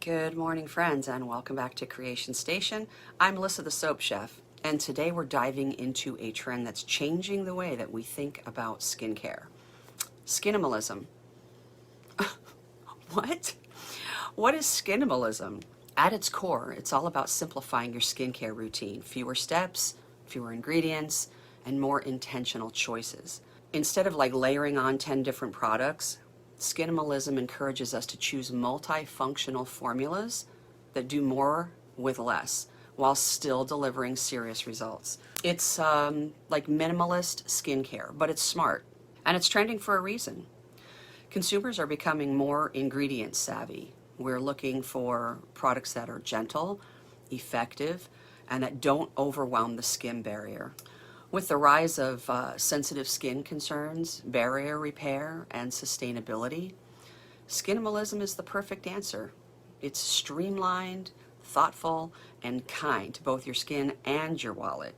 Good morning, friends, and welcome back to Creation Station. I'm Melissa the Soap Chef, and today we're diving into a trend that's changing the way that we think about skincare. Skinimalism. What? What is Skinimalism? At its core, it's all about simplifying your skincare routine. Fewer steps, fewer ingredients, and more intentional choices. Instead of like layering on 10 different products, Skinimalism encourages us to choose multifunctional formulas that do more with less while still delivering serious results. It's like minimalist skincare, but it's smart, and it's trending for a reason. Consumers are becoming more ingredient savvy. We're looking for products that are gentle, effective, and that don't overwhelm the skin barrier. With the rise of sensitive skin concerns, barrier repair, and sustainability, Skinimalism is the perfect answer. It's streamlined, thoughtful, and kind to both your skin and your wallet.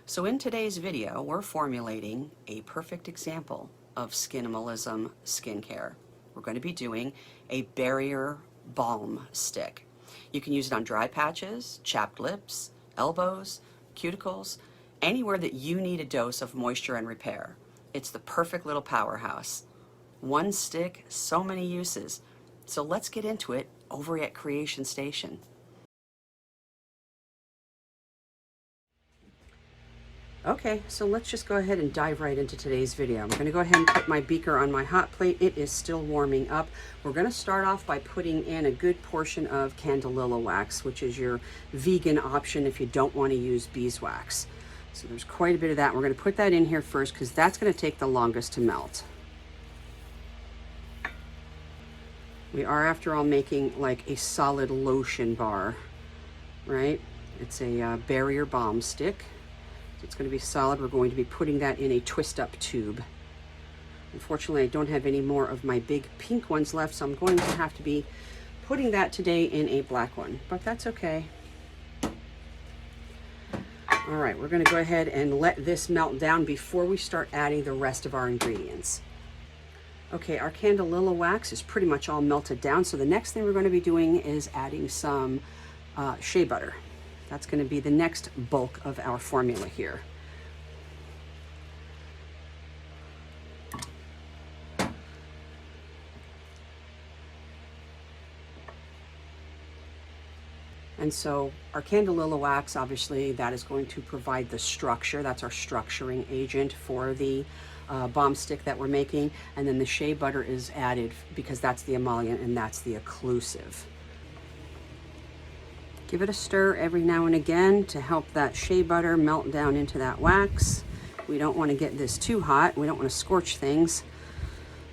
So in today's video, we're formulating a perfect example of Skinimalism skincare. We're going to be doing a Barrier Balm Stick. You can use it on dry patches, chapped lips, elbows, cuticles, anywhere that you need a dose of moisture and repair. It's the perfect little powerhouse. One stick, so many uses. So let's get into it over at Creation Station. Okay, so let's just go ahead and dive right into today's video. I'm going to go ahead and put my beaker on my hot plate. It is still warming up. We're going to start off by putting in a good portion of candelilla wax, which is your vegan option if you don't want to use beeswax. So there's quite a bit of that. We're going to put that in here first because that's going to take the longest to melt. We are, after all, making like a solid lotion bar, right? It's a Barrier Balm Stick. So it's going to be solid. We're going to be putting that in a twist-up tube. Unfortunately, I don't have any more of my big pink ones left, so I'm going to have to be putting that today in a black one, but that's okay. All right, we're going to go ahead and let this melt down before we start adding the rest of our ingredients. Okay, our candelilla wax is pretty much all melted down, so the next thing we're going to be doing is adding some shea butter. That's going to be the next bulk of our formula here. And so our candelilla wax, obviously, that is going to provide the structure. That's our structuring agent for the balm stick that we're making. And then the shea butter is added because that's the emollient and that's the occlusive. Give it a stir every now and again to help that shea butter melt down into that wax. We don't want to get this too hot. We don't want to scorch things.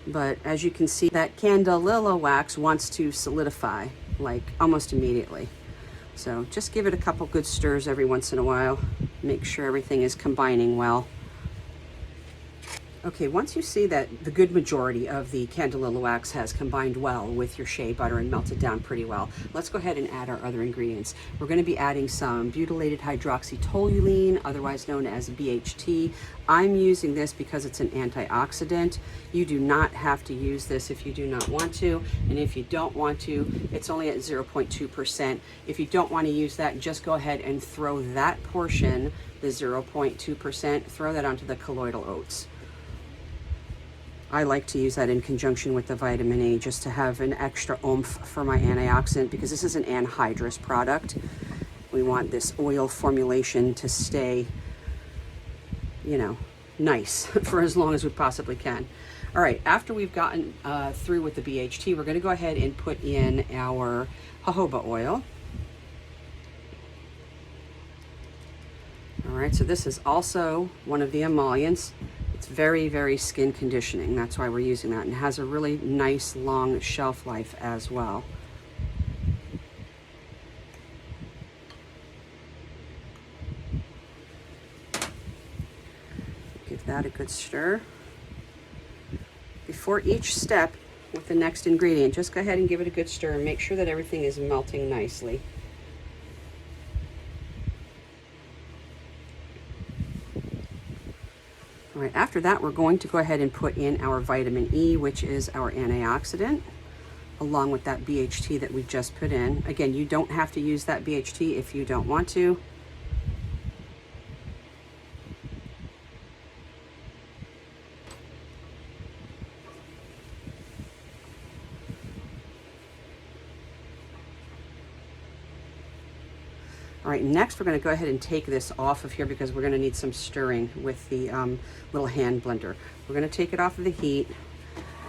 But as you can see, that candelilla wax wants to solidify like almost immediately. So just give it a couple good stirs every once in a while. Make sure everything is combining well. Okay, once you see that the good majority of the candelilla wax has combined well with your shea butter and melted down pretty well, let's go ahead and add our other ingredients. We're going to be adding some butylated hydroxytoluene, otherwise known as BHT. I'm using this because it's an antioxidant. You do not have to use this if you do not want to, and if you don't want to, it's only at 0.2%. If you don't want to use that, just go ahead and throw that portion, the 0.2%, throw that onto the colloidal oats. I like to use that in conjunction with the vitamin E just to have an extra oomph for my antioxidant, because this is an anhydrous product. We want this oil formulation to stay, you know, nice for as long as we possibly can. All right, after we've gotten through with the BHT, we're going to go ahead and put in our jojoba oil. All right, so this is also one of the emollients. It's very, very skin conditioning. That's why we're using that, and it has a really nice long shelf life as well. that a good stir. Before each step with the next ingredient, just go ahead and give it a good stir and make sure that everything is melting nicely. All right, after that, we're going to go ahead and put in our vitamin E, which is our antioxidant, along with that BHT that we just put in. Again, you don't have to use that BHT if you don't want to. All right, next we're going to go ahead and take this off of here because we're going to need some stirring with the little hand blender. We're going to take it off of the heat,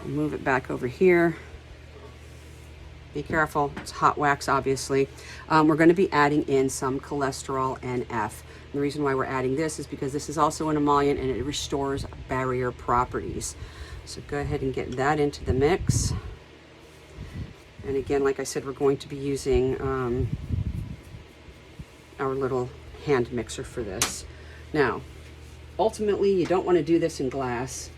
move it back over here. Be careful, it's hot wax obviously. We're going to be adding in some cholesterol NF. And the reason why we're adding this is because this is also an emollient and it restores barrier properties. So go ahead and get that into the mix. And again, like I said, we're going to be using our little hand mixer for this. Now, ultimately, you don't want to do this in glass.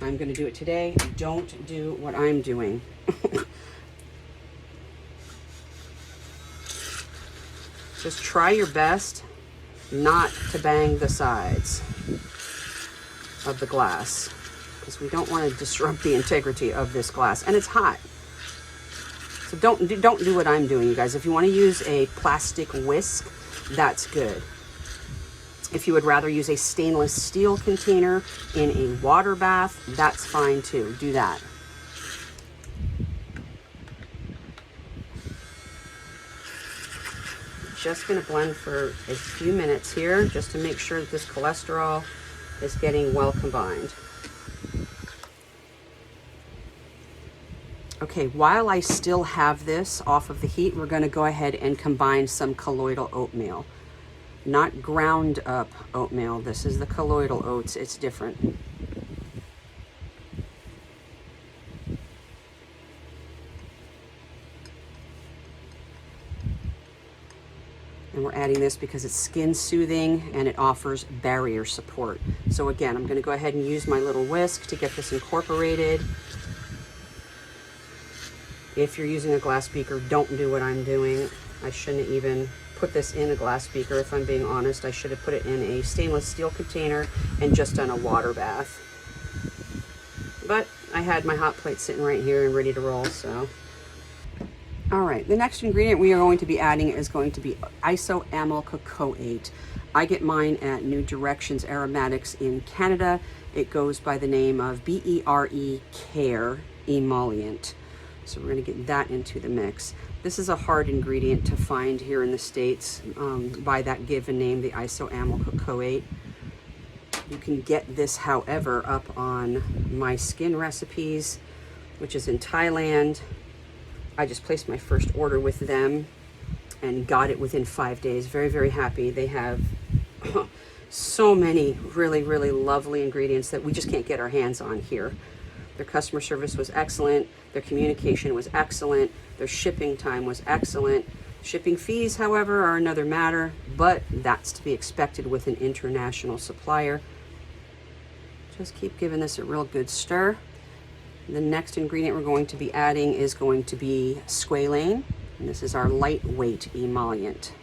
I'm going to do it today. Don't do what I'm doing. Just try your best not to bang the sides of the glass because we don't want to disrupt the integrity of this glass, and it's hot. So don't do what I'm doing, you guys. If you want to use a plastic whisk, that's good. If you would rather use a stainless steel container in a water bath, that's fine too. Do that. Just going to blend for a few minutes here just to make sure that this cholesterol is getting well combined. Okay, while I still have this off of the heat, we're going to go ahead and combine some colloidal oatmeal. Not ground up oatmeal. This is the colloidal oats. It's different. And we're adding this because it's skin soothing and it offers barrier support. So again, I'm going to go ahead and use my little whisk to get this incorporated. If you're using a glass beaker, don't do what I'm doing. I shouldn't even put this in a glass beaker, if I'm being honest. I should have put it in a stainless steel container and just done a water bath. But I had my hot plate sitting right here and ready to roll, so. All right, the next ingredient we are going to be adding is going to be isoamyl cocoate. I get mine at New Directions Aromatics in Canada. It goes by the name of BERE Care Emollient. So we're going to get that into the mix. This is a hard ingredient to find here in the States by that given name, the isoamyl cocoate. You can get this, however, up on My Skin Recipes, which is in Thailand. I just placed my first order with them and got it within 5 days. Very, very happy. They have so many really, really lovely ingredients that we just can't get our hands on here. Their customer service was excellent. Their communication was excellent. Their shipping time was excellent. Shipping fees, however, are another matter, but that's to be expected with an international supplier. Just keep giving this a real good stir. The next ingredient we're going to be adding is going to be squalane, and this is our lightweight emollient.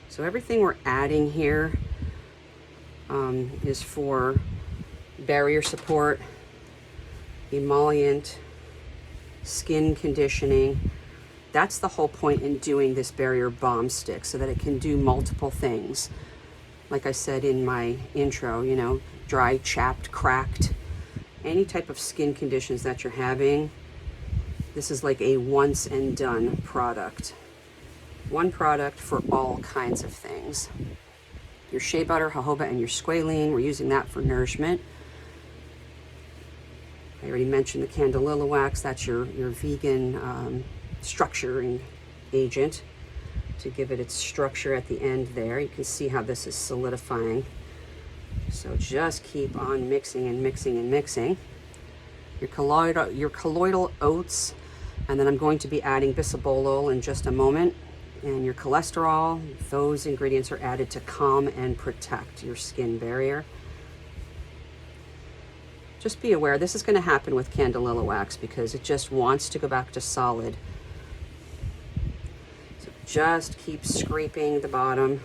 So everything we're adding here is for barrier support, emollient, skin conditioning. That's the whole point in doing this Barrier Balm Stick, so that it can do multiple things. Like I said in my intro, you know, dry, chapped, cracked, any type of skin conditions that you're having, this is like a once and done product. One product for all kinds of things. Your shea butter, jojoba, and your squalane, we're using that for nourishment. I already mentioned the candelilla wax, that's your vegan structuring agent to give it its structure at the end there. You can see how this is solidifying. So just keep on mixing and mixing and mixing. Your colloidal oats, and then I'm going to be adding bisabolol in just a moment. and your cholesterol. Those ingredients are added to calm and protect your skin barrier. Just be aware, this is going to happen with candelilla wax because it just wants to go back to solid. So just keep scraping the bottom,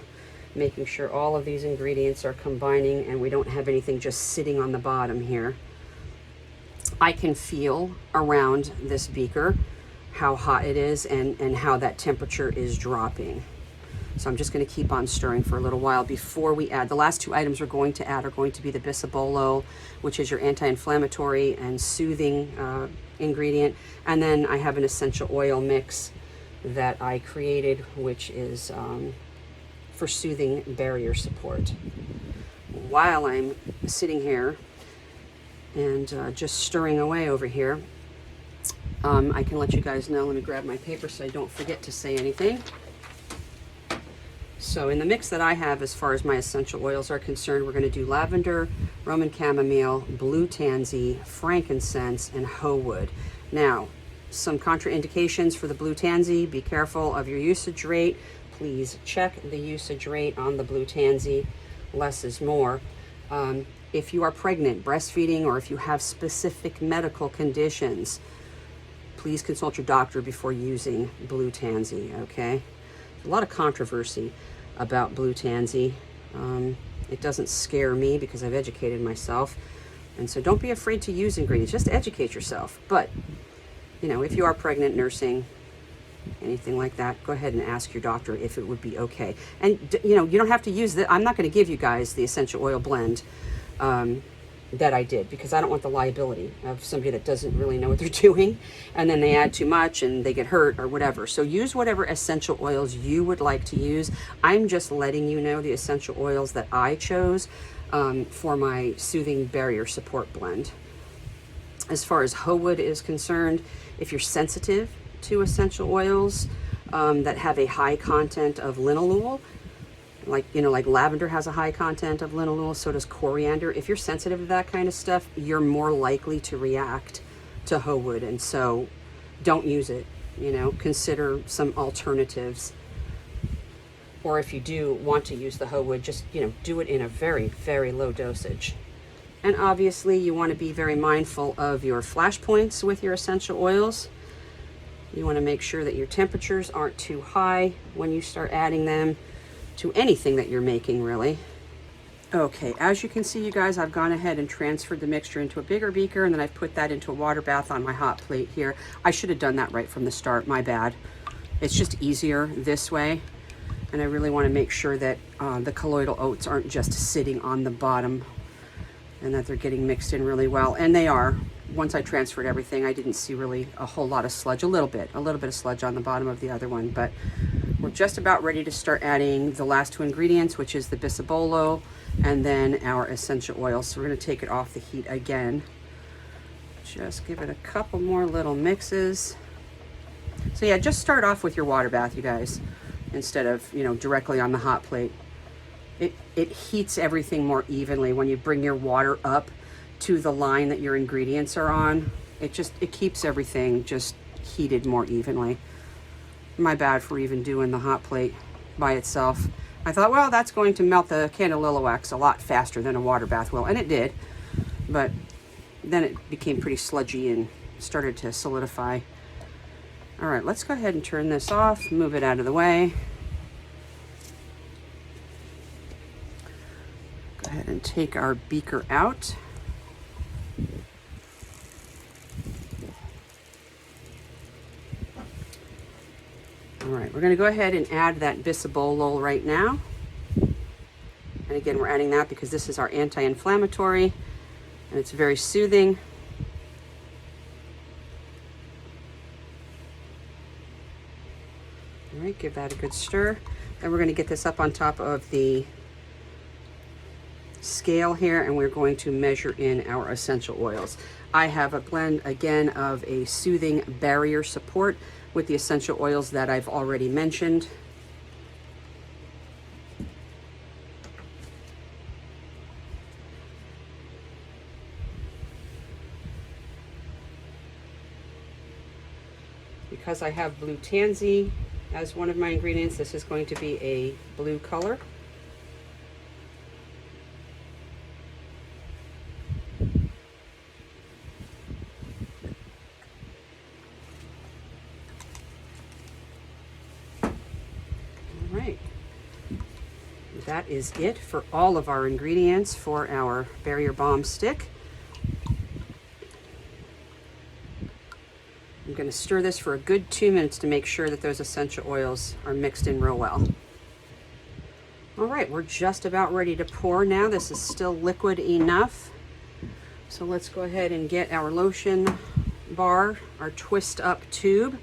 making sure all of these ingredients are combining and we don't have anything just sitting on the bottom here. I can feel around this beaker how hot it is and how that temperature is dropping. So I'm just going to keep on stirring for a little while before we add. The last two items we're going to add are going to be the bisabolol, which is your anti-inflammatory and soothing ingredient. And then I have an essential oil mix that I created, which is for soothing barrier support. While I'm sitting here and just stirring away over here, I can let you guys know. Let me grab my paper so I don't forget to say anything. So in the mix that I have, as far as my essential oils are concerned, we're going to do lavender, Roman chamomile, blue tansy, frankincense, and hoe wood. Now, some contraindications for the blue tansy. Be careful of your usage rate. Please check the usage rate on the blue tansy. Less is more. If you are pregnant, breastfeeding, or if you have specific medical conditions, please consult your doctor before using blue tansy, okay? A lot of controversy about blue tansy. It doesn't scare me because I've educated myself. And so don't be afraid to use ingredients, just educate yourself. But, you know, if you are pregnant, nursing, anything like that, go ahead and ask your doctor if it would be okay. And, you know, you don't have to use I'm not going to give you guys the essential oil blend that I did, because I don't want the liability of somebody that doesn't really know what they're doing and then they add too much and they get hurt or whatever. So use whatever essential oils you would like to use. I'm just letting you know the essential oils that I chose for my soothing barrier support blend. As far as hoe wood is concerned, if you're sensitive to essential oils that have a high content of linalool, like, you know, like lavender has a high content of linalool, so does coriander. If you're sensitive to that kind of stuff, you're more likely to react to hoe wood, and so don't use it. You know, consider some alternatives. Or if you do want to use the hoe wood, just, you know, do it in a very, very low dosage. And obviously you want to be very mindful of your flash points with your essential oils. You want to make sure that your temperatures aren't too high when you start adding them to anything that you're making, really. Okay, as you can see, you guys, I've gone ahead and transferred the mixture into a bigger beaker, and then I've put that into a water bath on my hot plate here. I should have done that right from the start, my bad. It's just easier this way, and I really want to make sure that the colloidal oats aren't just sitting on the bottom and that they're getting mixed in really well, and they are. Once I transferred everything, I didn't see really a whole lot of sludge, a little bit of sludge on the bottom of the other one, but we're just about ready to start adding the last two ingredients, which is the bisabolol and then our essential oils. So we're going to take it off the heat again. Just give it a couple more little mixes. So yeah, just start off with your water bath, you guys, instead of, you know, directly on the hot plate. It heats everything more evenly when you bring your water up to the line that your ingredients are on. It keeps everything just heated more evenly. My bad for even doing the hot plate by itself. I thought, well, that's going to melt the candelilla wax a lot faster than a water bath will, and it did, but then it became pretty sludgy and started to solidify. All right, let's go ahead and turn this off, move it out of the way. Go ahead and take our beaker out. All right, we're going to go ahead and add that bisabolol right now. And again, we're adding that because this is our anti-inflammatory and it's very soothing. All right, give that a good stir. Then we're going to get this up on top of the scale here, and we're going to measure in our essential oils. I have a blend again of a soothing barrier support with the essential oils that I've already mentioned. Because I have blue tansy as one of my ingredients. This is going to be a blue color. All right. That is it for all of our ingredients for our Barrier Balm Stick. I'm going to stir this for a good 2 minutes to make sure that those essential oils are mixed in real well. All right, we're just about ready to pour now. This is still liquid enough. So let's go ahead and get our lotion bar, our twist up tube.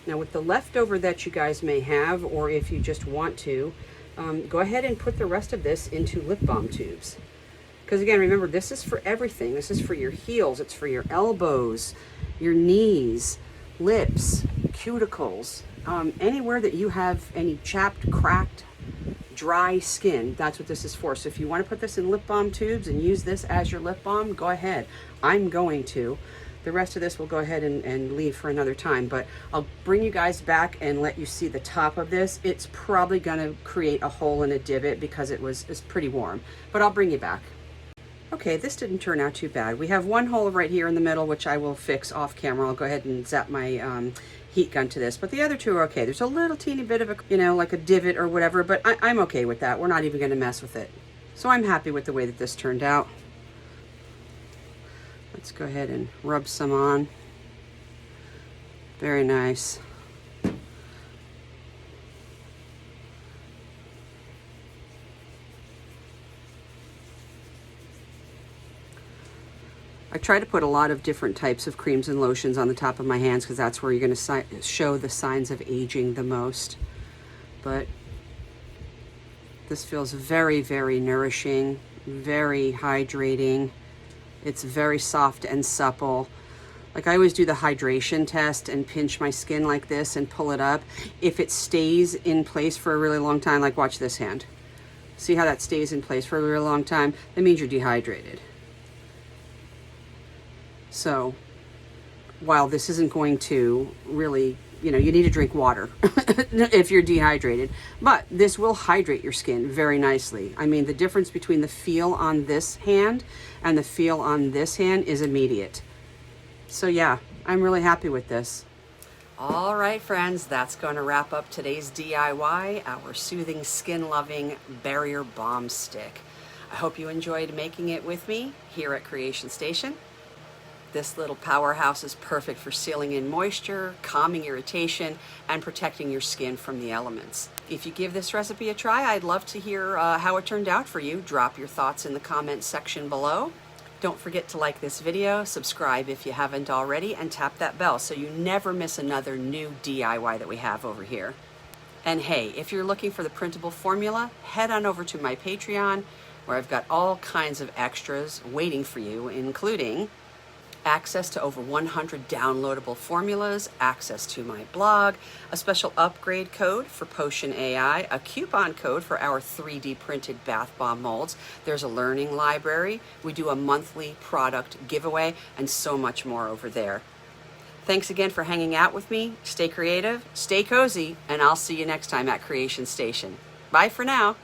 Now with the leftover that you guys may have, or if you just want to, go ahead and put the rest of this into lip balm tubes. Because again, remember, this is for everything. This is for your heels, it's for your elbows, your knees, lips, cuticles, anywhere that you have any chapped, cracked, dry skin, that's what this is for. So if you want to put this in lip balm tubes and use this as your lip balm, go ahead. I'm going to. The rest of this we'll go ahead and leave for another time, but I'll bring you guys back and let you see the top of this. It's probably gonna create a hole in a divot because it's pretty warm, but I'll bring you back. Okay, this didn't turn out too bad. We have one hole right here in the middle, which I will fix off camera. I'll go ahead and zap my heat gun to this, but the other two are okay. There's a little teeny bit of a, like a divot or whatever, but I'm okay with that. We're not even gonna mess with it. So I'm happy with the way that this turned out. Let's go ahead and rub some on. Very nice. I try to put a lot of different types of creams and lotions on the top of my hands because that's where you're going to show the signs of aging the most. But this feels very, very nourishing, very hydrating. It's very soft and supple. Like I always do the hydration test and pinch my skin like this and pull it up. If it stays in place for a really long time, like watch this hand. See how that stays in place for a really long time? That means you're dehydrated. So while this isn't going to really, you need to drink water if you're dehydrated, but this will hydrate your skin very nicely. I mean, the difference between the feel on this hand and the feel on this hand is immediate. So yeah, I'm really happy with this. All right, friends, that's going to wrap up today's DIY, our soothing, skin-loving Barrier Balm Stick. I hope you enjoyed making it with me here at Creation Station. This little powerhouse is perfect for sealing in moisture, calming irritation, and protecting your skin from the elements. If you give this recipe a try, I'd love to hear how it turned out for you. Drop your thoughts in the comments section below. Don't forget to like this video, subscribe if you haven't already, and tap that bell so you never miss another new DIY that we have over here. And hey, if you're looking for the printable formula, head on over to my Patreon, where I've got all kinds of extras waiting for you, including access to over 100 downloadable formulas, access to my blog, a special upgrade code for Potion AI, a coupon code for our 3D printed bath bomb molds. There's a learning library. We do a monthly product giveaway and so much more over there. Thanks again for hanging out with me. Stay creative, stay cozy, and I'll see you next time at Creation Station. Bye for now.